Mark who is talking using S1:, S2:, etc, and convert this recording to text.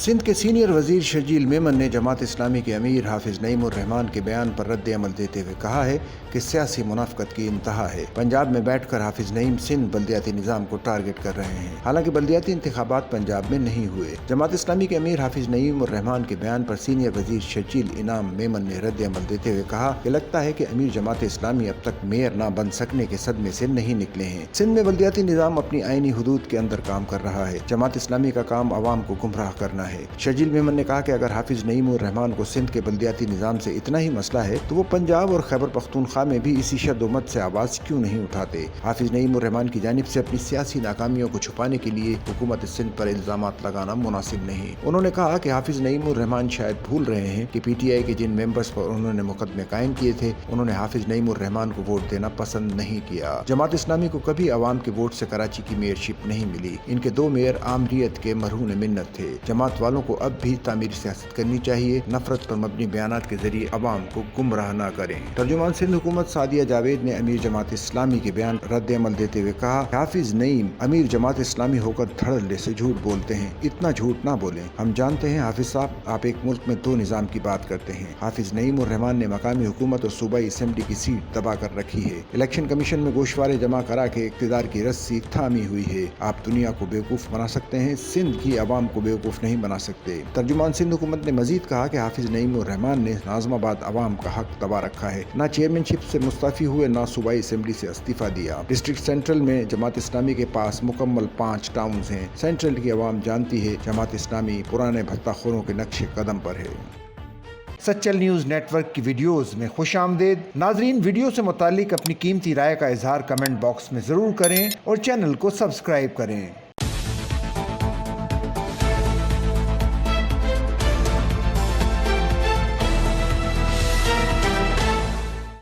S1: سندھ کے سینئر وزیر شرجیل میمن نے جماعت اسلامی کے امیر حافظ نعیم الرحمان کے بیان پر رد عمل دیتے ہوئے کہا ہے کہ سیاسی منافقت کی انتہا ہے۔ پنجاب میں بیٹھ کر حافظ نعیم سندھ بلدیاتی نظام کو ٹارگٹ کر رہے ہیں، حالانکہ بلدیاتی انتخابات پنجاب میں نہیں ہوئے۔ جماعت اسلامی کے امیر حافظ نعیم الرحمان کے بیان پر سینئر وزیر شرجیل انعام میمن نے رد عمل دیتے ہوئے کہا کہ لگتا ہے کہ امیر جماعت اسلامی اب تک میئر نہ بن سکنے کے صدمے سے نہیں نکلے ہیں۔ سندھ میں بلدیاتی نظام اپنی آئینی حدود کے اندر کام کر رہا ہے۔ جماعت اسلامی کا کام عوام کو گمراہ کرنا ہے۔ شرجیل میمن نے کہا کہ اگر حافظ نعیم الرحمان کو سندھ کے بلدیاتی نظام سے اتنا ہی مسئلہ ہے تو وہ پنجاب اور خیبر پختونخوا میں بھی اسی شد و مت سے آواز کیوں نہیں اٹھاتے۔ حافظ نعیم الرحمان کی جانب سے اپنی سیاسی ناکامیوں کو چھپانے کے لیے حکومت سندھ پر الزامات لگانا مناسب نہیں۔ انہوں نے کہا کہ حافظ نعیم الرحمان شاید بھول رہے ہیں کہ پی ٹی آئی کے جن ممبرز پر انہوں نے مقدمے قائم کیے تھے انہوں نے حافظ نعیم الرحمان کو ووٹ دینا پسند نہیں کیا۔ جماعت اسلامی کو کبھی عوام کے ووٹ سے کراچی کی میئرشپ نہیں ملی۔ ان کے 2 میئر عامریت کے مرہون منت تھے۔ جماعت والوں کو اب بھی تعمیری سیاست کرنی چاہیے، نفرت پر مبنی بیانات کے ذریعے عوام کو گمراہ نہ کریں۔ ترجمان سندھ حکومت سعدیہ جاوید نے امیر جماعت اسلامی کے بیان پر رد عمل دیتے ہوئے کہا کہ حافظ نعیم امیر جماعت اسلامی ہو کر دھڑلے سے جھوٹ بولتے ہیں، اتنا جھوٹ نہ بولیں۔ ہم جانتے ہیں حافظ صاحب آپ ایک ملک میں 2 نظام کی بات کرتے ہیں۔ حافظ نعیم الرحمان نے مقامی حکومت اور صوبائی اسمبلی کی سیٹ دبا کر رکھی ہے، الیکشن کمیشن میں گوشوارے جمع کرا کے اقتدار کی رسی تھامی ہوئی ہے۔ آپ دنیا کو بیوقوف بنا سکتے ہیں، سندھ کی عوام کو بیوقوف نہیں بنا سکتے۔ ترجمان سندھ حکومت نے مزید کہا کہ حافظ نعیم الرحمان نے ناظم آباد عوام کا حق دبا رکھا ہے، نہ چیئرمین شپ سے مستعفی ہوئے نہ صوبائی اسمبلی سے استعفیٰ دیا۔ ڈسٹرکٹ سینٹرل میں جماعت اسلامی کے پاس مکمل 5 ٹاؤنز ہیں۔ سینٹرل کی عوام جانتی ہے جماعت اسلامی پرانے بھتہ خوروں کے نقش قدم پر ہے۔ سچل نیوز نیٹ ورک کی ویڈیوز میں خوش آمدید۔ ناظرین، ویڈیو سے متعلق اپنی قیمتی رائے کا اظہار کمنٹ باکس میں ضرور کریں اور چینل کو سبسکرائب کریں۔